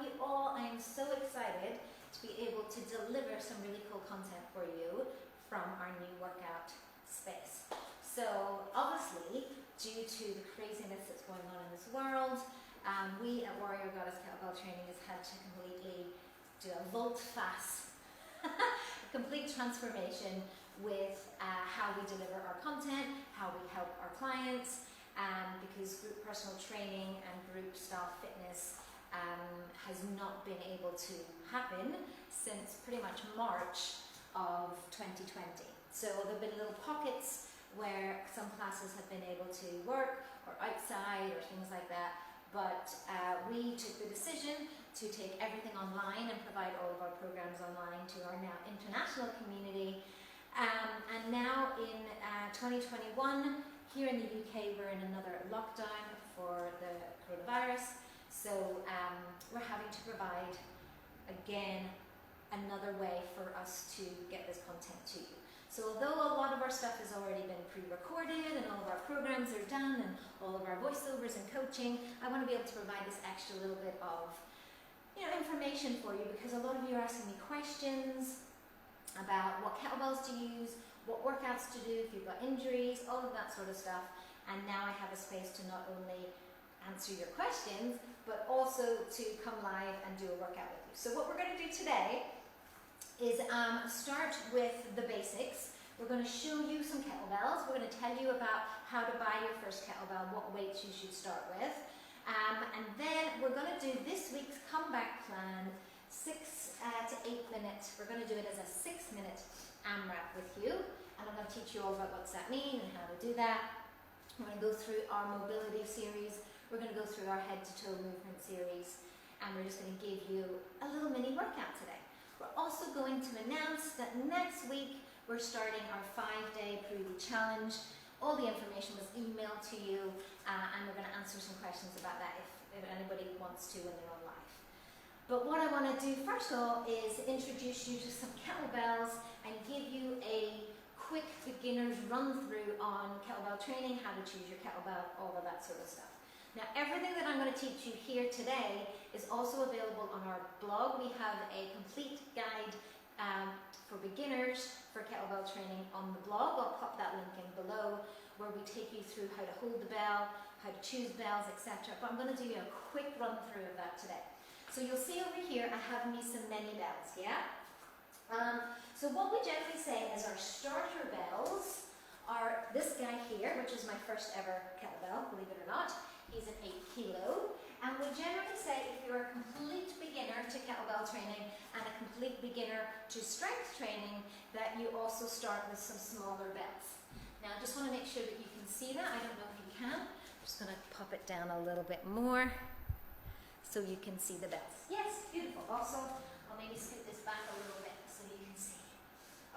you all. I am so excited to be able to deliver some really cool content for you from our new workout space. So obviously, due to the craziness that's going on in this world, we at Warrior Goddess Kettlebell Training has had to completely do a volte-face complete transformation with how we deliver our content, how we help our clients, because group personal training and group style fitness has not been able to happen since pretty much March of 2020. So there have been little pockets where some classes have been able to work or outside or things like that, but we took the decision to take everything online and provide all of our programs online to our now international community. And now in 2021, here in the UK, we're in another lockdown for the coronavirus. So we're having to provide, again, another way for us to get this content to you. So although a lot of our stuff has already been pre-recorded and all of our programs are done and all of our voiceovers and coaching, I want to be able to provide this extra little bit of information for you, because a lot of you are asking me questions about what kettlebells to use, what workouts to do if you've got injuries, all of that sort of stuff. And now I have a space to not only answer your questions, but also to come live and do a workout with you. So what we're going to do today is start with the basics. We're going to show you some kettlebells. We're going to tell you about how to buy your first kettlebell, what weights you should start with. And then we're going to do this week's comeback plan, 6 to 8 minutes. We're going to do it as a 6-minute AMRAP with you. And I'm going to teach you all about what's that mean and how to do that. We're going to go through our mobility series. We're going to go through our head to toe movement series. And we're just going to give you a little mini workout today. We're also going to announce that next week we're starting our 5-day Prudy challenge. All the information was emailed to you, and we're going to answer some questions about that if anybody wants to when they're on live. But what I want to do first of all is introduce you to some kettlebells and give you a quick beginner's run through on kettlebell training, how to choose your kettlebell, all of that sort of stuff. Now, everything that I'm going to teach you here today is also available on our blog. We have a complete guide for beginners for kettlebell training on the blog. I'll pop that link in below, where we take you through how to hold the bell, how to choose bells, etc. But I'm going to do you a quick run through of that today. So you'll see over here I have me some mini bells, yeah? So what we generally say is our starter bells are this guy here, which is my first ever kettlebell, believe it or not. He's an 8 kilo. And we generally say if you're a complete beginner to kettlebell training and a complete beginner to strength training, that you also start with some smaller bells. Now I just want to make sure that you can see that. I don't know if you can. I'm just going to pop it down a little bit more so you can see the bells. Yes, beautiful. Also, I'll maybe scoot this back a little bit so you can see.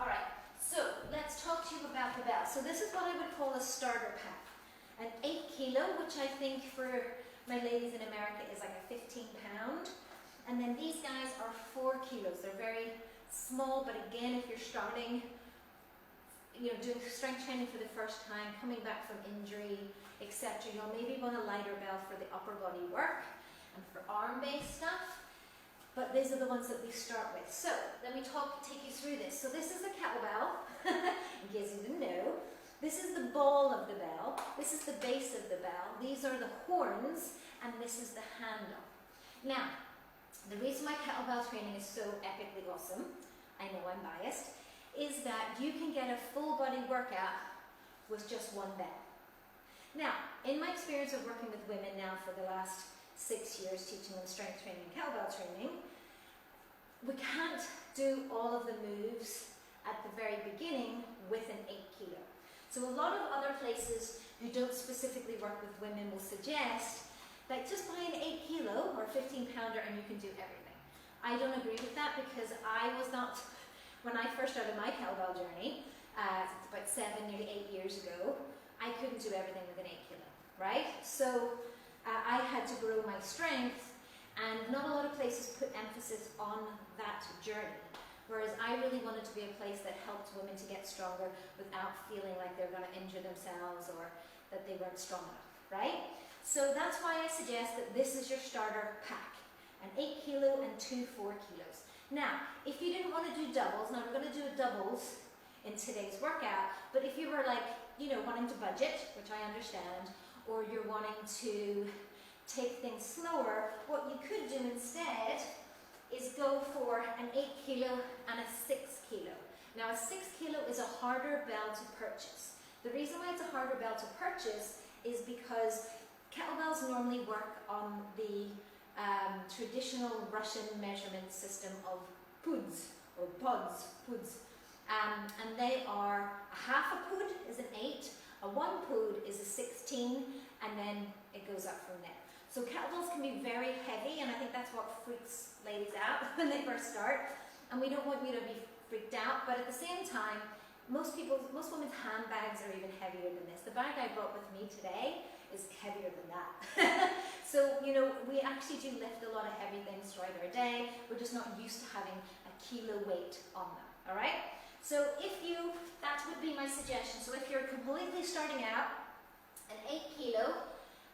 All right, so let's talk to you about the bells. So this is what I would call a starter pack. An 8 kilo, which I think for my ladies in America is like a 15 pound. And then these guys are 4 kilos. They're very small, but again, if you're starting, doing strength training for the first time, coming back from injury, etc., you'll maybe want a lighter bell for the upper body work and for arm-based stuff. But these are the ones that we start with. So let me take you through this. So this is the kettlebell, in case you didn't know. This is the ball of the bell. This is the base of the bell. These are the horns, and this is the handle. Now, the reason why kettlebell training is so epically awesome, I know I'm biased, is that you can get a full body workout with just one bell. Now, in my experience of working with women now for the last 6 years, teaching them strength training and kettlebell training, we can't do all of the moves at the very beginning with an 8 kilo. So a lot of other places who don't specifically work with women will suggest that just buy an 8 kilo or 15 pounder and you can do everything. I don't agree with that, because I was not, when I first started my kettlebell journey, about 7, nearly 8 years ago, I couldn't do everything with an 8 kilo, right? So I had to grow my strength, and not a lot of places put emphasis on that journey. Whereas I really wanted to be a place that helped women to get stronger without feeling like they're going to injure themselves or that they weren't strong enough, right? So that's why I suggest that this is your starter pack. an 8 kilo and 2 4 kilos. Now, if you didn't want to do doubles, now we're going to do doubles in today's workout, but if you were like, you know, wanting to budget, which I understand, or you're wanting to take things slower, what you could do instead is go for an 8 kilo and a 6 kilo. Now a 6 kilo is a harder bell to purchase. The reason why it's a harder bell to purchase is because kettlebells normally work on the traditional Russian measurement system of puds, or pods, and they are a half a pud is an 8, a 1 pud is a 16, and then it goes up from there. So kettlebells can be very heavy, and I think that's what freaks ladies out when they first start, and we don't want you to be freaked out, but at the same time, most women's handbags are even heavier than this. The bag I brought with me today is heavier than that. So, you know, we actually do lift a lot of heavy things throughout our day. We're just not used to having a kilo weight on them, all right? So that would be my suggestion. So if you're completely starting out, an 8 kilo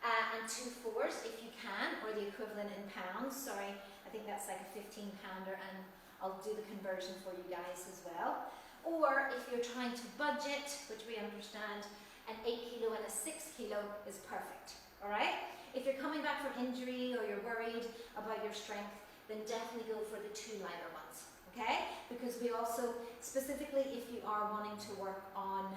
and 2 4s if you can, or the equivalent in pounds. Sorry, I think that's like a 15 pounder, and I'll do the conversion for you guys as well. Or if you're trying to budget, which we understand, an 8 kilo and a 6 kilo is perfect, all right? If you're coming back from injury or you're worried about your strength, then definitely go for the 2 lighter ones, okay? Because we also, specifically if you are wanting to work on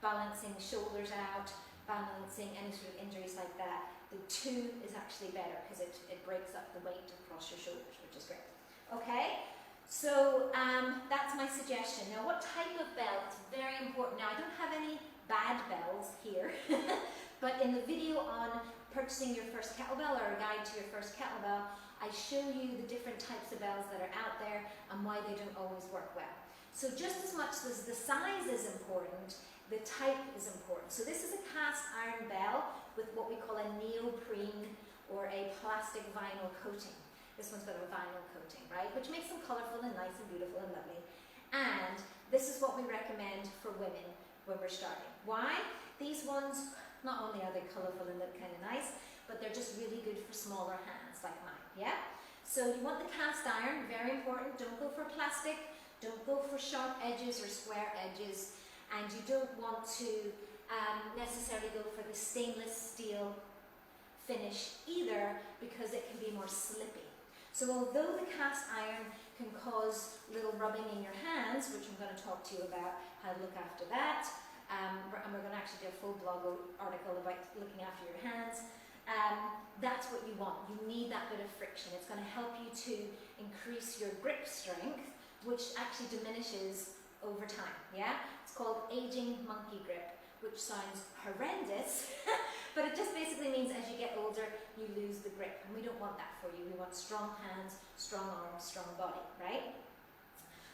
balancing shoulders out, balancing any sort of injuries like that, the 2 is actually better because it breaks up the weight across your shoulders, which is great, okay? So that's my suggestion. Now, what type of bell? It's very important. Now, I don't have any bad bells here, but in the video on purchasing your first kettlebell, or a guide to your first kettlebell, I show you the different types of bells that are out there and why they don't always work well. So just as much as the size is important, the type is important. So this is a cast iron bell with what we call a neoprene or a plastic vinyl coating. This one's got a vinyl coating, right? Which makes them colourful and nice and beautiful and lovely. And this is what we recommend for women when we're starting. Why? These ones, not only are they colourful and look kind of nice, but they're just really good for smaller hands like mine, yeah? So you want the cast iron, very important. Don't go for plastic. Don't go for sharp edges or square edges. And you don't want to necessarily go for the stainless steel finish either, because it can be more slippy. So although the cast iron can cause little rubbing in your hands, which I'm going to talk to you about how to look after that, and we're going to actually do a full blog article about looking after your hands, that's what you want. You need that bit of friction. It's going to help you to increase your grip strength, which actually diminishes over time, yeah? It's called aging monkey grip, which sounds horrendous, but it just basically means as you get older, you lose the grip, and we don't want that for you. We want strong hands, strong arms, strong body, right?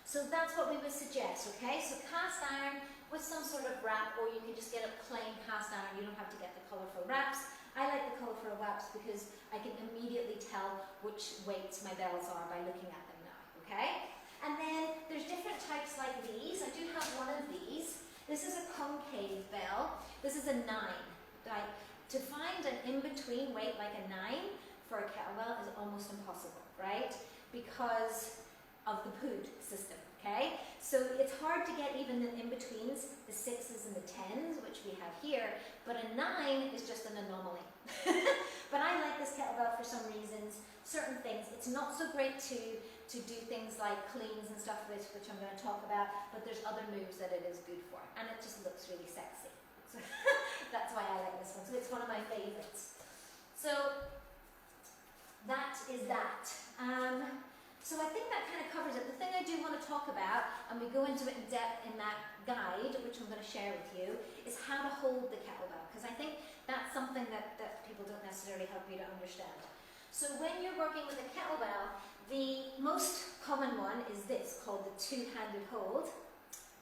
So that's what we would suggest, okay? So cast iron with some sort of wrap, or you can just get a plain cast iron. You don't have to get the colourful wraps. I like the colourful wraps because I can immediately tell which weights my bells are by looking at them now, okay? And then there's different types like these. I do have one of these. This is a concave bell. This is a 9. Like, to find an in-between weight like a 9 for a kettlebell is almost impossible, right? Because of the PUD system, okay? So it's hard to get even the in-betweens, the 6s and the 10s, which we have here, but a 9 is just an anomaly. But I like this kettlebell for some reasons, certain things. It's not so great to do things like cleans and stuff with, which I'm going to talk about, but there's other moves that it is good for, and it just looks really sexy. So that's why I like this one. So it's one of my favorites. So that is that. So I think that kind of covers it. The thing I do want to talk about, and we go into it in depth in that guide, which I'm going to share with you, is how to hold the kettlebell, because I think that's something that people don't necessarily help you to understand. So when you're working with a kettlebell, the most common one is this, called the two-handed hold.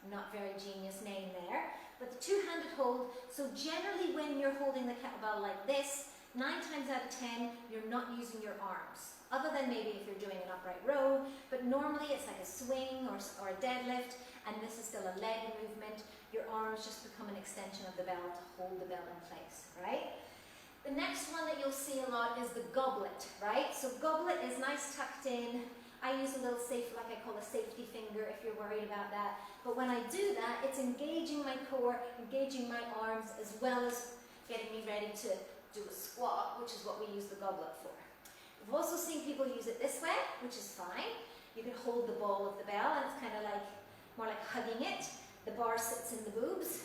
Not very genius name there, but the two-handed hold. So generally when you're holding the kettlebell like this, 9 times out of 10, you're not using your arms, other than maybe if you're doing an upright row, but normally it's like a swing or a deadlift, and this is still a leg movement. Your arms just become an extension of the bell to hold the bell in place, right? The next one that you'll see a lot is the goblet, right? So goblet is nice tucked in. I use a little safe, like I call a safety finger if you're worried about that. But when I do that, it's engaging my core, engaging my arms, as well as getting me ready to do a squat, which is what we use the goblet for. We've also seen people use it this way, which is fine. You can hold the ball of the bell, and it's kind of like, more like hugging it. The bar sits in the boobs.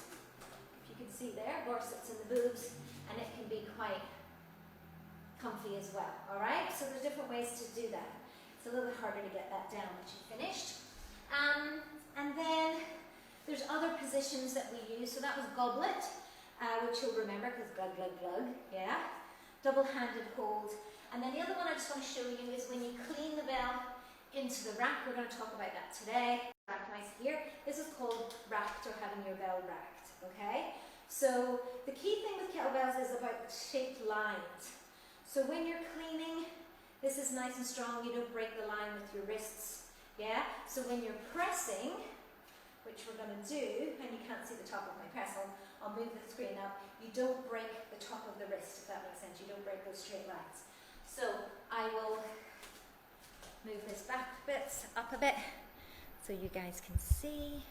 If you can see there, bar sits in the boobs, and it can be quite comfy as well, all right? So there's different ways to do that. It's a little bit harder to get that down once you've finished. And then there's other positions that we use. So that was goblet, which you'll remember because glug, glug, glug, yeah. Double-handed hold. And then the other one I just want to show you is when you clean the bell into the rack. We're going to talk about that today. Rack nice here. This is called racked, or having your bell racked, okay? So the key thing with kettlebells is about shaped lines. So when you're cleaning, this is nice and strong. You don't break the line with your wrists, yeah? So when you're pressing, which we're going to do, and you can't see the top of my press, I'll move the screen up. You don't break the top of the wrist, if that makes sense. You don't break those straight lines. So I will move this back a bit, up a bit, so you guys can see.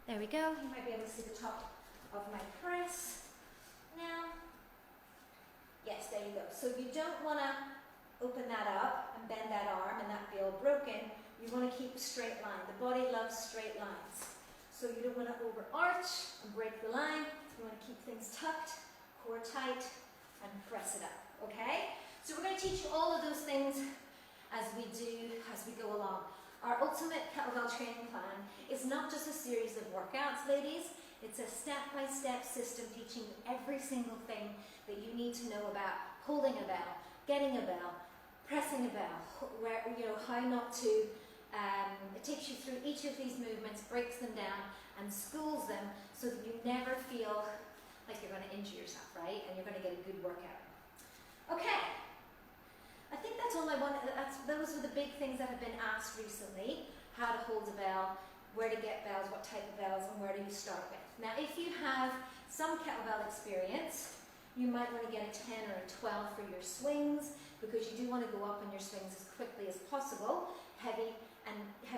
There we go. You might be able to see the top of my press now. Yes, there you go. So you don't want to open that up and bend that arm and that be all broken. You want to keep a straight line. The body loves straight lines. So you don't want to overarch and break the line. You want to keep things tucked, core tight, and press it up, okay? So we're going to teach you all of those things as we go along. Our ultimate kettlebell training plan is not just a series of workouts, ladies. It's a step-by-step system teaching you every single thing that you need to know about holding a bell, getting a bell, pressing a bell, where, you know, how not to. It takes you through each of these movements, breaks them down, and schools them so that you never feel like you're going to injure yourself, right? And you're going to get a good workout. Okay. I think that's all I wanted. Those are the big things that have been asked recently. How to hold a bell, where to get bells, what type of bells, and where do you start with. Now, if you have some kettlebell experience, you might want to get a 10 or a 12 for your swings, because you do want to go up on your swings as quickly as possible. Heavy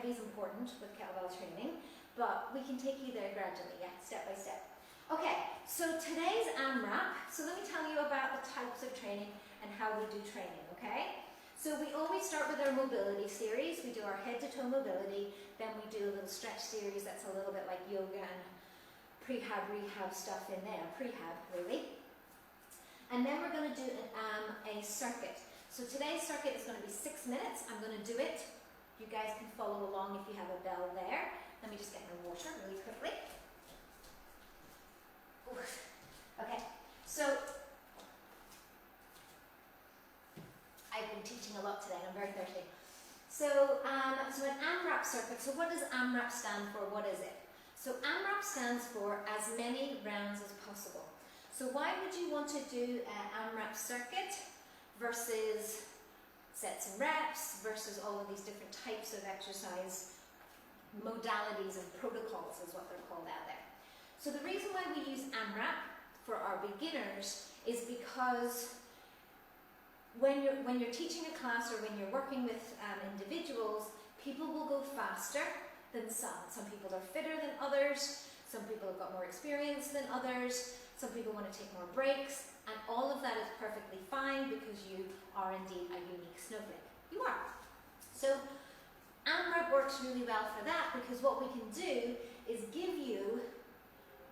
is important with kettlebell training, but we can take you there gradually, yeah, step by step. Okay, so today's AMRAP, so let me tell you about the types of training and how we do training, okay? So we always start with our mobility series. We do our head-to-toe mobility, then we do a little stretch series that's a little bit like yoga and prehab, rehab stuff in there, prehab really. And then we're going to do a circuit. So today's circuit is going to be 6 minutes. I'm going to do it. You guys can follow along if you have a bell there. Let me just get my water really quickly. Oof. Okay, so I've been teaching a lot today and I'm very thirsty. So an AMRAP circuit, so what does AMRAP stand for? What is it? So AMRAP stands for as many rounds as possible. So why would you want to do an AMRAP circuit versus sets and reps versus all of these different types of exercise modalities and protocols is what they're called out there. So the reason why we use AMRAP for our beginners is because when you're teaching a class or when you're working with individuals, people will go faster than some. Some people are fitter than others, some people have got more experience than others, some people want to take more breaks, and all of that is perfectly fine because you are indeed a unique snowflake. You are. So AMRAP works really well for that because what we can do is give you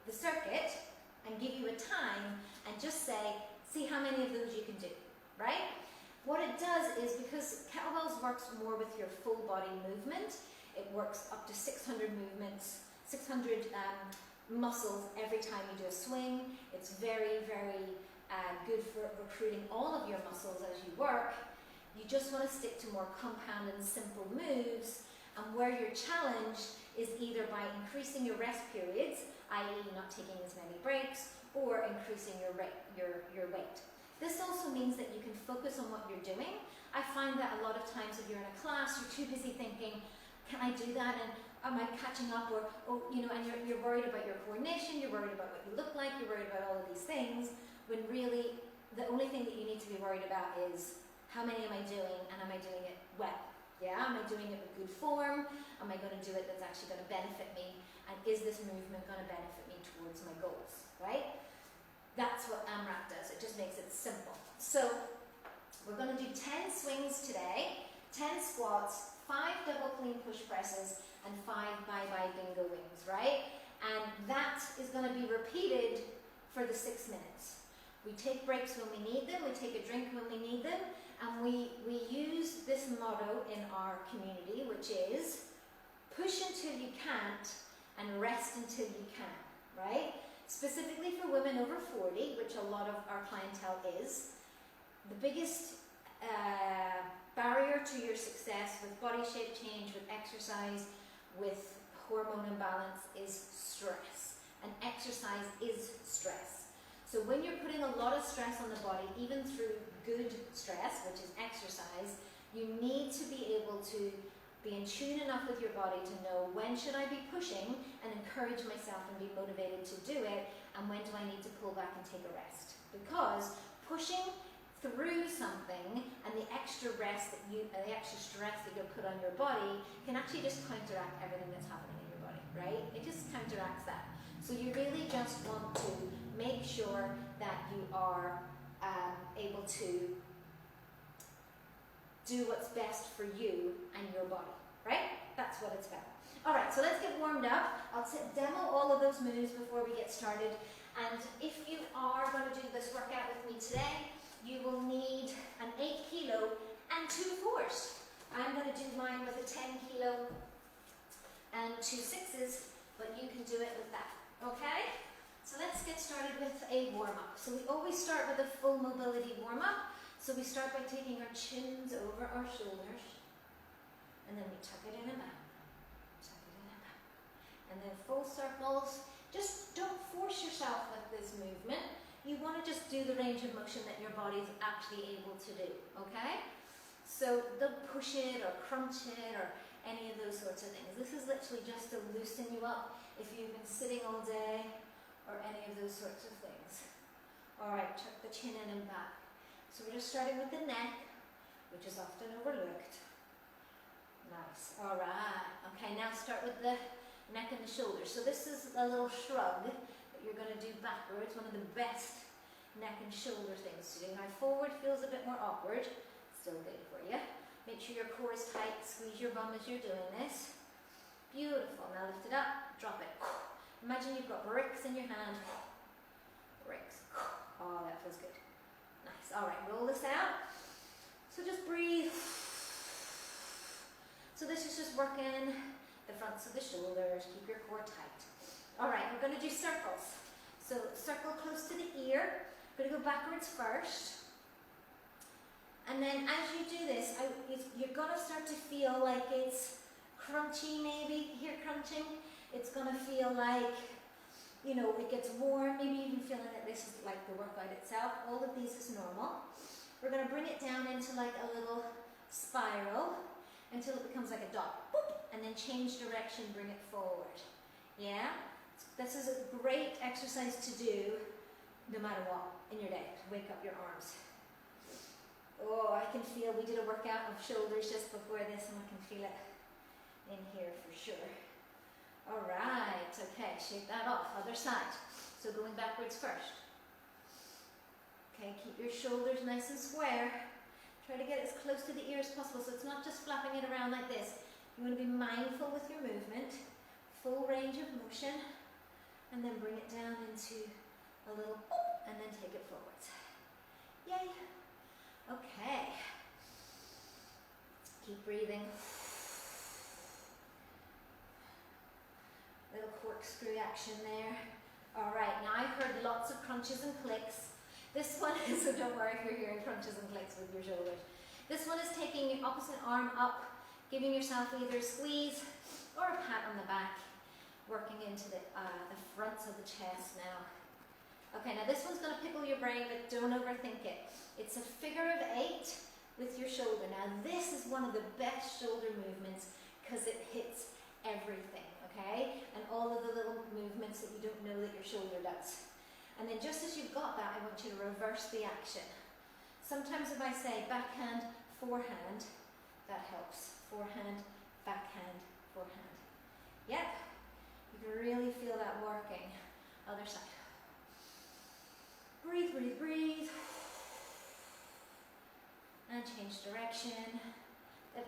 the circuit and give you a time and just say, see how many of those you can do, right? What it does is, because kettlebells works more with your full body movement, it works up to 600 movements, 600 muscles every time you do a swing. It's very, very good for recruiting all of your muscles as you work. You just want to stick to more compound and simple moves, and where you're challenged is either by increasing your rest periods, i.e. not taking as many breaks, or increasing your weight. This also means that you can focus on what you're doing. I find that a lot of times if you're in a class, you're too busy thinking, can I do that, and am I catching up, or you know, and you're worried about your coordination, you're worried about what you look like, you're worried about all of these things, when really the only thing that you need to be worried about is how many am I doing, and am I doing it well? Yeah, am I doing it with good form? Am I going to do it that's actually going to benefit me? And is this movement going to benefit me towards my goals, right? That's what AMRAP does. It just makes it simple. So we're going to do 10 swings today, 10 squats, 5 double clean push presses, and 5 bye-bye bingo wings, right? And that is going to be repeated for the 6 minutes. We take breaks when we need them, we take a drink when we need them, and we use this motto in our community, which is push until you can't and rest until you can, right? Specifically for women over 40, which a lot of our clientele is, the biggest barrier to your success with body shape change, with exercise, with hormone imbalance is stress. And exercise is stress. So when you're putting a lot of stress on the body, even through good stress, which is exercise, you need to be able to be in tune enough with your body to know when should I be pushing and encourage myself and be motivated to do it, and when do I need to pull back and take a rest. Because pushing through something and the extra stress that you put on your body can actually just counteract everything that's happening in your body, right? It just counteracts that. So you really just want to make sure that you are able to do what's best for you and your body, right? That's what it's about. All right, so let's get warmed up. I'll demo all of those moves before we get started. And if you are going to do this workout with me today, you will need an 8 kilo and 2 4s. I'm going to do mine with a 10 kilo and 2 6s, but you can do it with that, okay? So let's get started with a warm-up. So we always start with a full mobility warm-up. So we start by taking our chins over our shoulders, and then we tuck it in and back, tuck it in and back. And then full circles. Just don't force yourself with this movement. You want to just do the range of motion that your body is actually able to do, okay? So don't push it or crunch it or any of those sorts of things. This is literally just to loosen you up if you've been sitting all day or any of those sorts of things. All right, tuck the chin in and back. So we're just starting with the neck, which is often overlooked. Nice. All right. Okay, now start with the neck and the shoulders. So this is a little shrug that you're going to do backwards, one of the best neck and shoulder things to do. Now forward feels a bit more awkward, still good for you. Make sure your core is tight, squeeze your bum as you're doing this. Beautiful. Now lift it up, drop it. Imagine you've got bricks in your hand. Bricks. Oh, that feels good. Nice. All right, roll this out. So just breathe. So this is just working the fronts of the shoulders. Keep your core tight. All right, we're going to do circles. So circle close to the ear. We're going to go backwards first. And then as you do this, you're going to start to feel like it's crunchy maybe. Hear crunching? It's going to feel like, you know, it gets warm. Maybe even feeling that this is like the workout itself. All of these is normal. We're going to bring it down into like a little spiral until it becomes like a dot. Boop, and then change direction, bring it forward. Yeah? This is a great exercise to do no matter what in your day. Wake up your arms. Oh, I can feel, we did a workout of shoulders just before this and I can feel it in here for sure. All right, okay, shake that off. Other side. So going backwards first. Okay, keep your shoulders nice and square. Try to get as close to the ear as possible so it's not just flapping it around like this. You want to be mindful with your movement. Full range of motion. And then bring it down into a little boop, and then take it forwards. Yay. Okay. Keep breathing. Little corkscrew action there. All right, now I heard lots of crunches and clicks. This one is, so don't worry if you're hearing crunches and clicks with your shoulders. This one is taking your opposite arm up, giving yourself either a squeeze or a pat on the back, working into the fronts of the chest now. Okay, now this one's going to pickle your brain, but don't overthink it. It's a figure of 8 with your shoulder. Now this is one of the best shoulder movements because it hits everything, okay? And all of the little movements that you don't know that your shoulder does. And then just as you've got that, I want you to reverse the action. Sometimes if I say backhand, forehand, that helps. Forehand, backhand, forehand. Yep, you can really feel that working. Other side. Breathe, breathe, breathe. And change direction.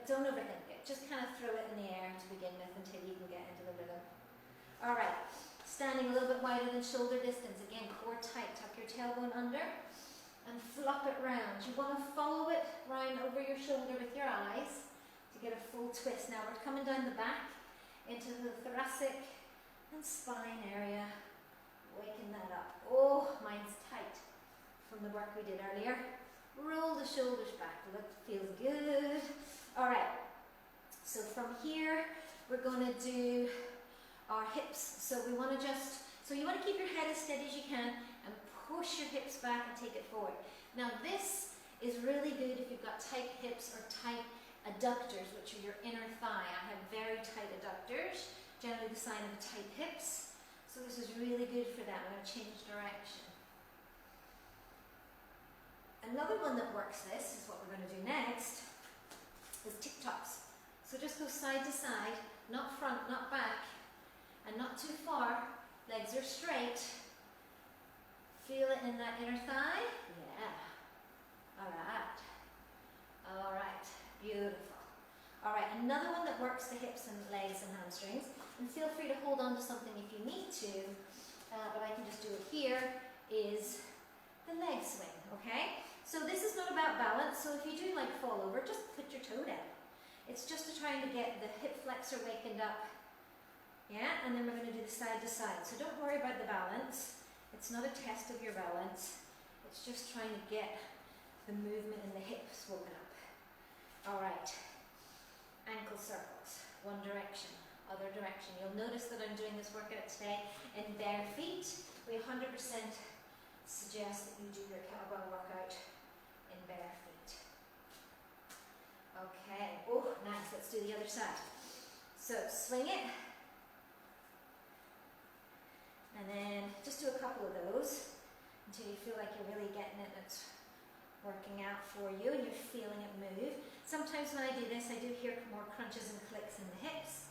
Don't overthink it. Just kind of throw it in the air to begin with until you can get into the rhythm. All right. Standing a little bit wider than shoulder distance. Again, core tight. Tuck your tailbone under and flop it round. You want to follow it round over your shoulder with your eyes to get a full twist. Now we're coming down the back into the thoracic and spine area. Waking that up. Oh, mine's tight from the work we did earlier. Roll the shoulders back. Look, feels good. All right. So from here, we're going to do our hips. So we want to you want to keep your head as steady as you can and push your hips back and take it forward. Now this is really good if you've got tight hips or tight adductors, which are your inner thigh. I have very tight adductors, generally the sign of tight hips. So this is really good for that. I'm going to change direction. Another one that works this is what we're going to do next, is Tocks. So just go side to side, not front, not back, and not too far. Legs are straight. Feel it in that inner thigh. Yeah. All right. All right. Beautiful. All right. Another one that works the hips and legs and hamstrings. And feel free to hold on to something if you need to, but I can just do it here, is the leg swing, okay? So this is not about balance, so if you do like fall over, just put your toe down. It's just to trying to get the hip flexor wakened up, yeah? And then we're going to do the side to side. So don't worry about the balance. It's not a test of your balance. It's just trying to get the movement in the hips woken up. All right. Ankle circles, one direction. Other direction. You'll notice that I'm doing this workout today in bare feet. We 100% suggest that you do your kettlebell workout in bare feet. Okay. Oh, nice. Let's do the other side. So swing it. And then just do a couple of those until you feel like you're really getting it and it's working out for you and you're feeling it move. Sometimes when I do this, I do hear more crunches and clicks in the hips.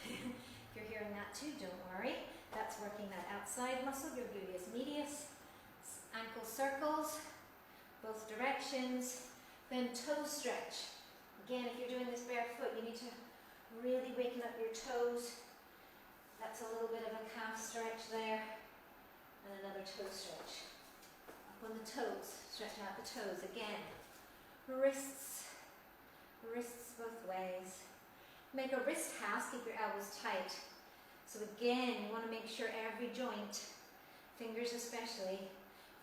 If you're hearing that too, don't worry. That's working that outside muscle, your gluteus medius. Ankle circles, both directions. Then toe stretch. Again, if you're doing this barefoot, you need to really waken up your toes. That's a little bit of a calf stretch there. And another toe stretch. Up on the toes, stretch out the toes again. Wrists both ways. Make a wrist house, keep your elbows tight. So again, you want to make sure every joint, fingers especially,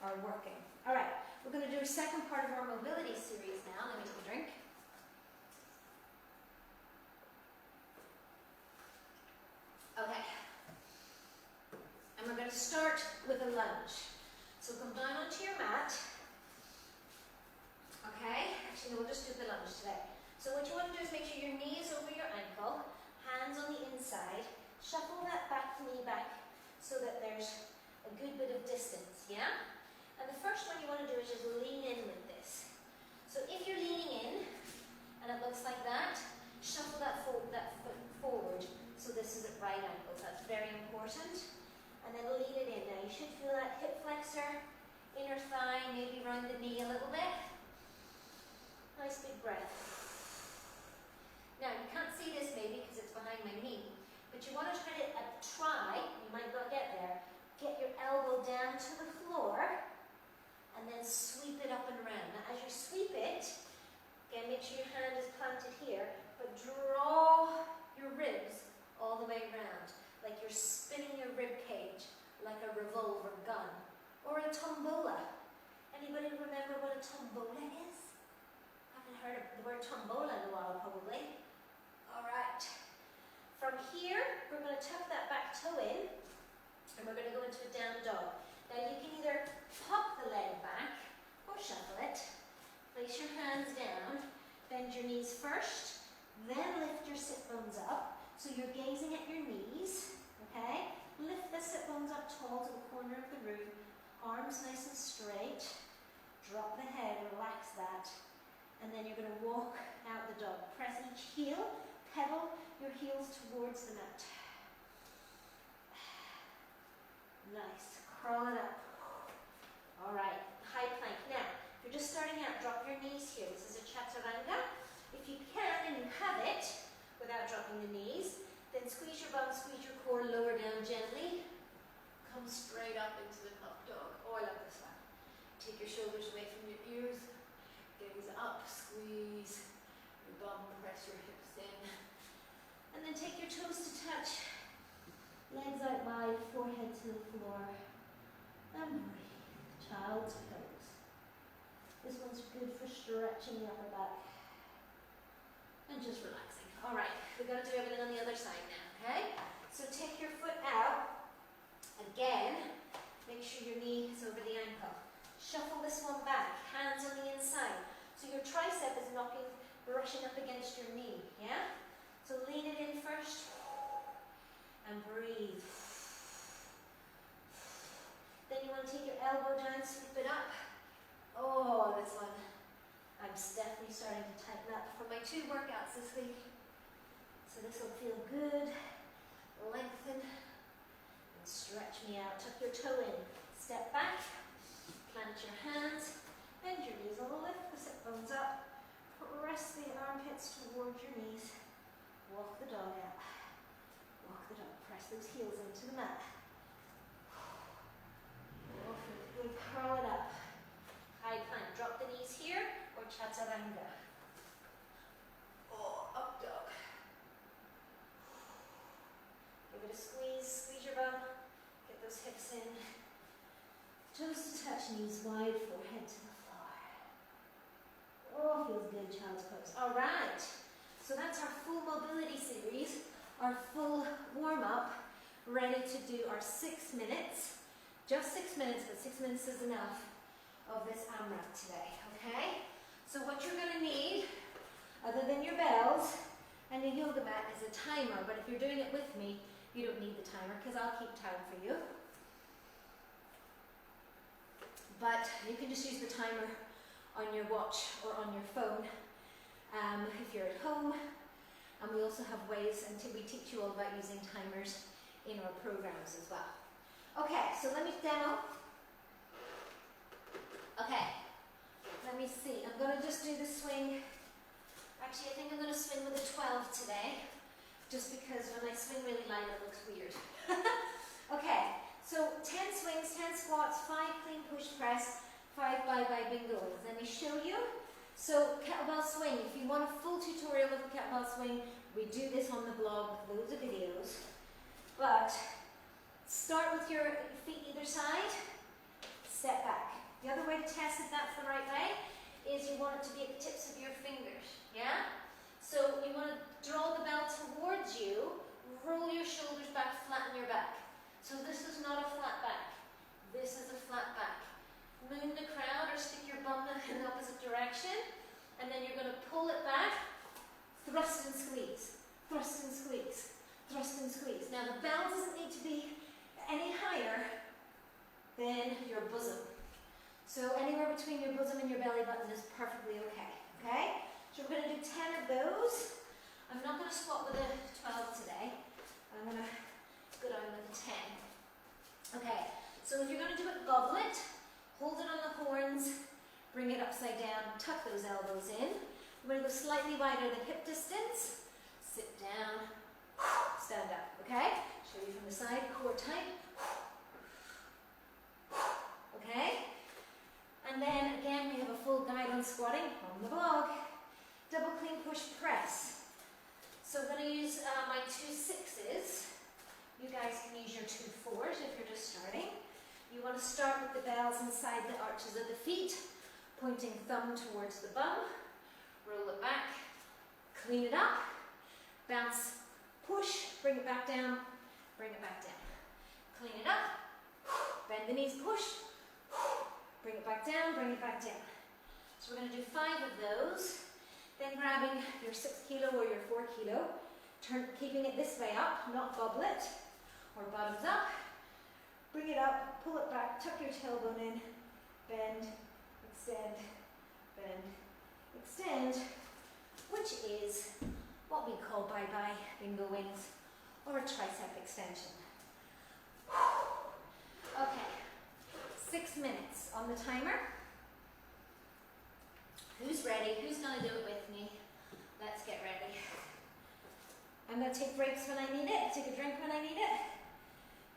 are working. All right, we're going to do a second part of our mobility series now. Let me take a drink. Okay. And we're going to start with a lunge. So come down onto your mat. Okay, actually we'll just do the lunge today. So what you want to do is make sure your knee is over your ankle, hands on the inside, shuffle that back knee back so that there's a good bit of distance, yeah? And the first one you want to do is just lean in with this. So if you're leaning in, and it looks like that, shuffle that foot forward so this is at right angles. That's very important. And then lean it in. Now you should feel that hip flexor, inner thigh, maybe round the knee a little bit. Nice big breath. Now, you can't see this maybe because it's behind my knee, but you want to try you might not get there, get your elbow down to the floor and then sweep it up and around. Now, as you sweep it, again, make sure your hand is planted here, but draw your ribs all the way around, like you're spinning your rib cage, like a revolver gun, or a tombola. Anybody remember what a tombola is? I haven't heard of the word tombola in a while, probably. All right. From here, we're going to tuck that back toe in, and we're going to go into a down dog. Now you can either pop the leg back or shuffle it. Place your hands down, bend your knees first, then lift your sit bones up. So you're gazing at your knees, okay? Lift the sit bones up tall to the corner of the room. Arms nice and straight. Drop the head, relax that. And then you're going to walk out the dog. Press each heel, pedal your heels towards the mat. Nice. Crawl it up. All right, high plank. Now, if you're just starting out, drop your knees here. This is a chaturanga. If you can, and you have it, without dropping the knees, then squeeze your bum, squeeze your core, lower down gently. Come straight up into the up dog. Oh, I love this one. Take your shoulders away from your ears. Gaze up, squeeze your bum, press your hips in. And then take your toes to touch. Legs out wide, forehead to the floor. And breathe. Child's pose. This one's good for stretching the upper back. And just relaxing. Alright, we've got to do everything on the other side now, okay? So take your foot out. Again, make sure your knee is over the ankle. Shuffle this one back, hands on the inside. So your tricep is brushing up against your knee, yeah? So lean it in first, and breathe. Then you want to take your elbow down, sweep it up. Oh, this one. I'm definitely starting to tighten up for my 2 workouts this week. So this will feel good. Lengthen and stretch me out. Tuck your toe in. Step back. Plant your hands. Bend your knees a little. Lift the sit bones up. Press the armpits towards your knees. Walk the dog out. Walk the dog. Press those heels into the mat. Oh, good. Curl it up. High plank. Drop the knees here or chaturanga. Oh, up dog. Give it a squeeze. Squeeze your bum. Get those hips in. Toes to touch, knees wide, forehead to the floor. Oh, feels good, child's pose. All right. So that's our full mobility series, our full warm-up, ready to do our 6 minutes. Just 6 minutes, but 6 minutes is enough of this AMRAP today, okay? So what you're going to need, other than your bells and your yoga mat, is a timer. But if you're doing it with me, you don't need the timer because I'll keep time for you. But you can just use the timer on your watch or on your phone if you're at home. And we also have ways, and we teach you all about using timers in our programs as well. Okay, so let me demo. Okay, let me see. I'm going to just do the swing. Actually, I think I'm going to swing with a 12 today, just because when I swing really light, it looks weird. Okay, so 10 swings, 10 squats, 5 clean push press, 5 bye-bye bingoing. Let me show you. So kettlebell swing, if you want a full tutorial of the kettlebell swing, we do this on the blog with loads of videos. But start with your feet either side, step back. The other way to test if that's the right way is you want it to be at the tips of your fingers, yeah? So you want to draw the bell towards you, roll your shoulders back, flatten your back. So this is not a flat back, this is a flat back. Moon the crowd or stick your bum in the opposite direction, and then you're going to pull it back, thrust and squeeze, thrust and squeeze, thrust and squeeze. Now the bell doesn't need to be any higher than your bosom. So anywhere between your bosom and your belly button is perfectly okay, okay? So we're going to do 10 of those. I'm not going to squat with a 12 today. I'm going to go down with a 10. Okay, so if you're going to do it goblet, hold it on the horns, bring it upside down, tuck those elbows in. We're going to go slightly wider than hip distance. Sit down, stand up, okay? Show you from the side, core tight. Okay? And then again, we have a full guide on squatting on the blog. Double clean push press. So I'm going to use my 2 6s. You guys can use your 2 4s if you're just starting. You want to start with the bells inside the arches of the feet, pointing thumb towards the bum. Roll it back, clean it up, bounce, push, bring it back down, bring it back down. Clean it up, bend the knees, push, bring it back down, bring it back down. So we're going to do 5 of those. Then grabbing your 6 kilo or your 4 kilo, keeping it this way up, not goblet, or bottoms up. Bring it up, pull it back, tuck your tailbone in, bend, extend, bend, extend, which is what we call bye-bye bingo wings or a tricep extension. Okay, 6 minutes on the timer. Who's ready? Who's going to do it with me? Let's get ready. I'm going to take breaks when I need it, take a drink when I need it.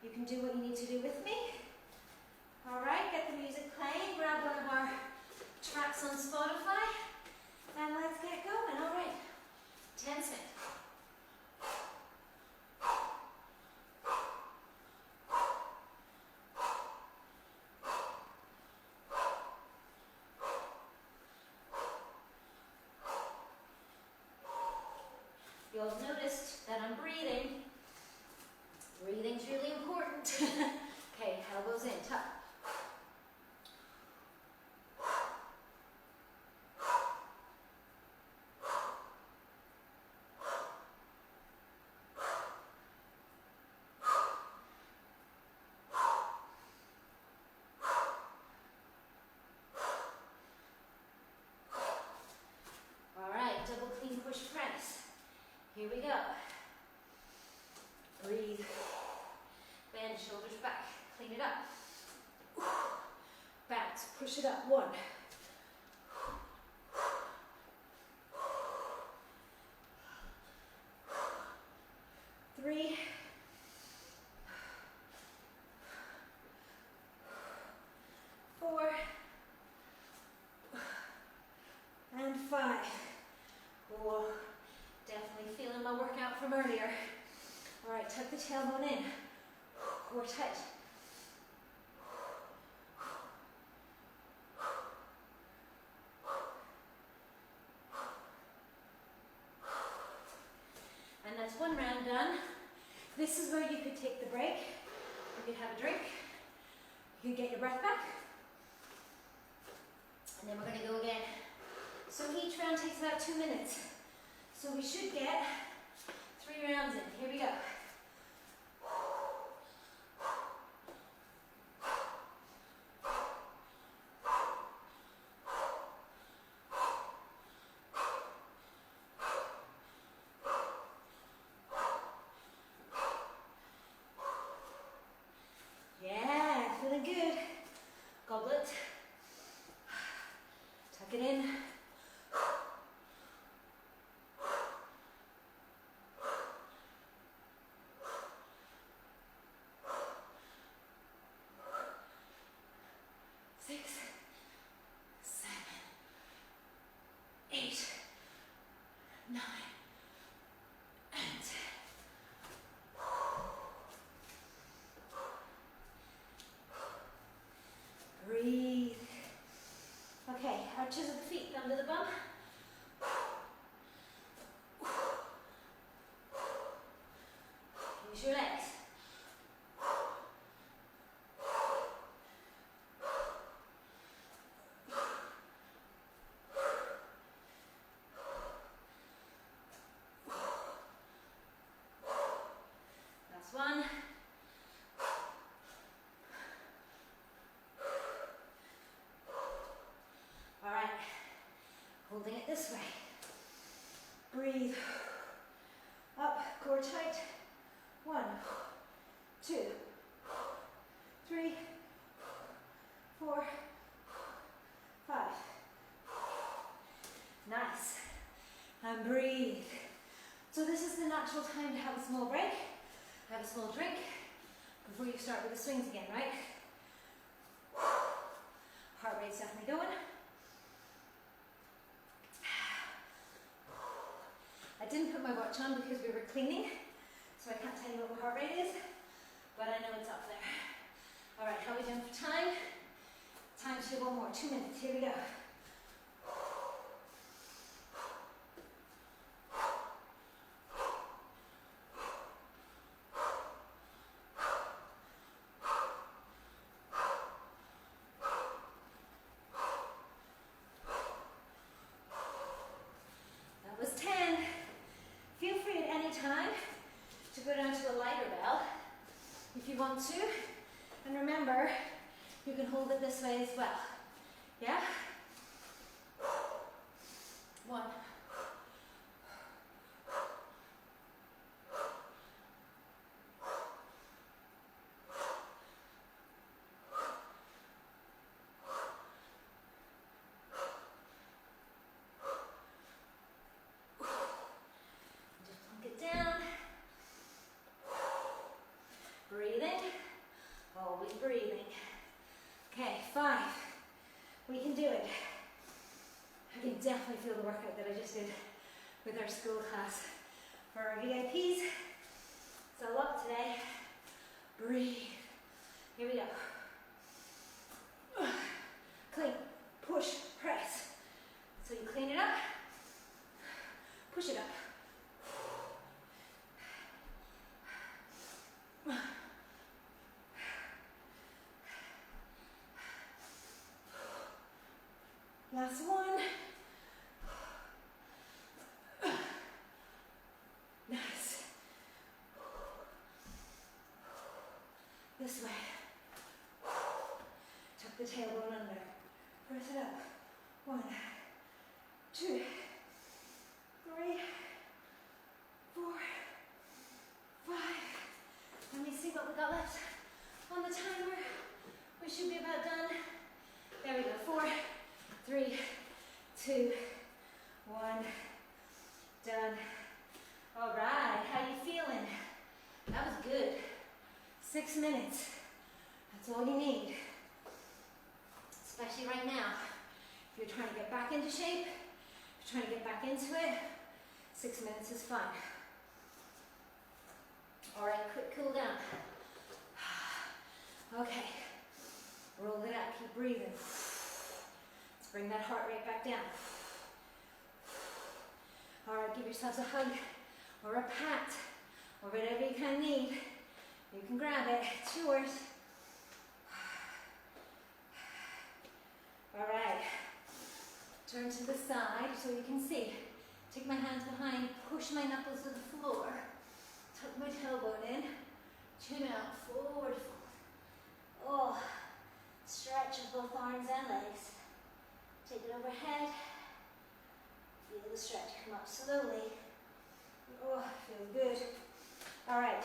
You can do what you need to do with me. All right, get the music playing, grab one of our tracks on Spotify, and let's get going. All right, 10 seconds. You'll have noticed that I'm breathing. Breathing's really important. Okay, elbows in, tuck. All right, double clean push press. Here we go. Breathe. Bend, shoulders back. Clean it up. Bounce. Push it up. 1. 3. 4. And 5. Oh, definitely feeling my workout from earlier. All right, tuck the tailbone in. Core tight. And that's 1 round done. This is where you could take the break. You could have a drink. You could get your breath back. And then we're going to go again. So each round takes about 2 minutes. So we should get 3 rounds in. Here we go. Yeah, feeling good. Goblet. Tuck it in. Breathe. Okay, arches of the feet under the bum. Use your legs. Last one. All right, holding it this way. Breathe. Up, core tight. 1, 2, 3, 4, 5. Nice. And breathe. So this is the natural time to have a small break, have a small drink before you start with the swings again, right? Heart rate's definitely going. I didn't put my watch on because we were cleaning, so I can't tell you what my heart rate is, but I know it's up there. All right, how are we doing for time? Time to do 1 more, 2 minutes, here we go. That was 10. Feel free at any time to go down to a lighter bell if you want to, And remember, you can hold it this way as well. Yeah? 1. Just plunk it down. Breathing. Always breathing. Okay, 5. We can do it. I can definitely feel the workout that I just did with our school class. For our VIPs, it's a lot today. Breathe. Here we go. Clean, push, press. So you clean it up, push it up. Last one. Nice. This way. Tuck the tailbone under. Press it up. 1, 2, 3, 4, 5. Let me see what we got left on the timer. We should be about done. There we go. 4, 3, 2, 1. Done. All right. How you feeling? That was good. 6 minutes. That's all you need. Especially right now. If you're trying to get back into shape, if you're trying to get back into it, 6 minutes is fine. All right, quick cool down. Okay, roll it out, keep breathing. Let's bring that heart rate back down. All right, give yourselves a hug or a pat or whatever you kind of need. You can grab it, it's yours. All right, turn to the side so you can see. Take my hands behind, push my knuckles to the floor. Tuck my tailbone in, chin out, forward fold. Oh, stretch of both arms and legs. Take it overhead. Feel the stretch, come up slowly. Oh, feels good. All right,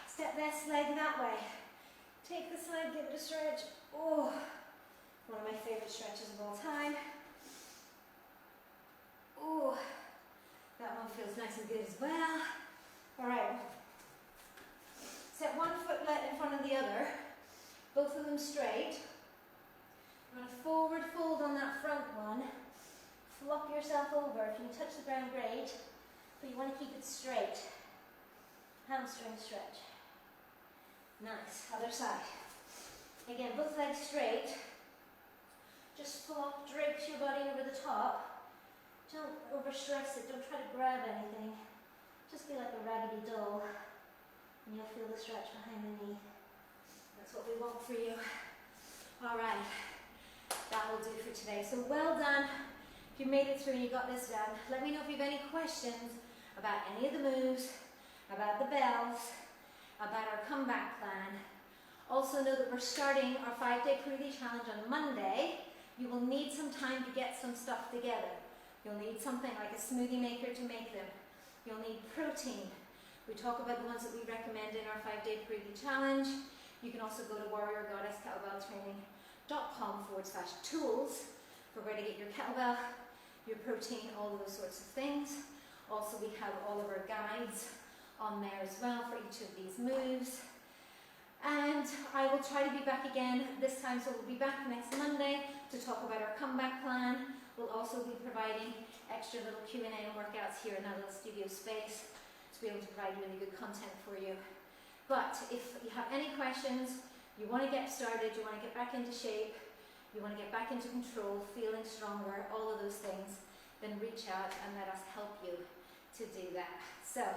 step this leg that way. Take this leg, give it a stretch. Oh, one of my favorite stretches of all time. Oh, that one feels nice and good as well. All right, set one footlet in front of the other, both of them straight. You're going to forward fold on that front one, flop yourself over. If you can touch the ground, great, but you want to keep it straight. Hamstring stretch. Nice, other side. Again, both legs straight. Just flop, drape your body over the top. Don't overstress it, don't try to grab anything. Just be like a raggedy doll, and you'll feel the stretch behind the knee. That's what we want for you. All right, that will do for today. So well done. If you made it through and you got this done, let me know if you have any questions about any of the moves, about the bells, about our comeback plan. Also know that we're starting our 5-day Prudy challenge on Monday. You will need some time to get some stuff together. You'll need something like a smoothie maker to make them. You'll need protein. We talk about the ones that we recommend in our 5-day Prudy challenge. You can also go to warriorgoddesskettlebelltraining.com/tools for where to get your kettlebell, your protein, all of those sorts of things. Also, we have all of our guides on there as well for each of these moves. And I will try to be back again this time, so we'll be back next Monday to talk about our comeback plan. We'll also be providing extra little Q&A and workouts here in that little studio space to be able to provide really good content for you. But if you have any questions, you want to get started, you want to get back into shape, you want to get back into control, feeling stronger, all of those things, then reach out and let us help you to do that. So,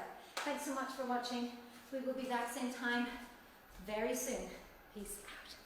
thanks so much for watching. We will be back same time very soon. Peace out.